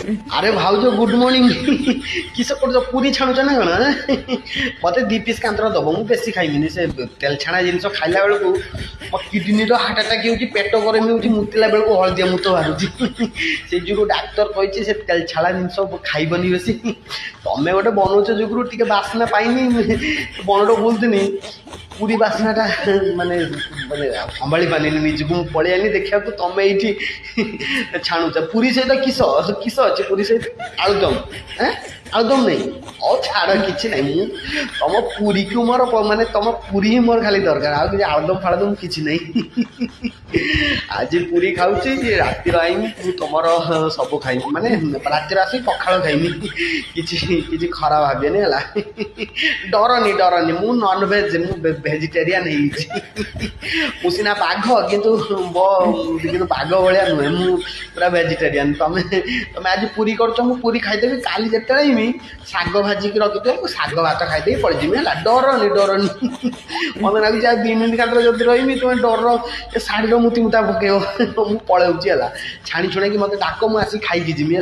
अरे भाउज good morning किस कर पूरी छाणुच ना कण मत 2 पीस कांतर दब मुझे बेसी खाइमिनी से तेल छाणा जिन खाइला बेलू मो किडनी हार्ट अटाक हो पेट गरम हो मुतिला बेलू हलदिया मुत बाहर से जो डाक्तर कही से तेल छाड़ा जिन खाइबनी बेसी तमें गोटे बनाऊच जुगु टे बास्ना पाइनी बनट बोलती पूरी बास्नाटा माने माने संभाली पानी निजको पलि आनी देखा तमें ये छाणुच पूरी सहित किस किस अच्छे पूरी सहित आलुदम आलुदम नहीं और छाड़ कि नहीं तुम पूरी को मोर माने तुम पूरी ही मोर खाली दरकार आ कि आलुदम फालुदम कि नहीं आज पूरी खाऊँ रातिर आईमी तुम सब खाई माने रातिर आस पखाड़ खाइमी कि खराब भावेनि है डरनी डरनी मु नॉनवेज मु भेजिटेरियन मुसीना बाघ किंतु बाघ भाया नुहे मु पूरा भेजिटेरियन तमें तमें आज पूरी कर पूरी खाईदेवी काली जिते शाग भाजिक रखी शाग भात खाईदे पड़जी है डरनी डरनी मत लगे आज 2 मिनट खातर जब रही तुम्हें डर शाढ़ी मुति मुता पकेब मु पलौची है छाणी छुणी मत डाक मुझे खाई जीमी है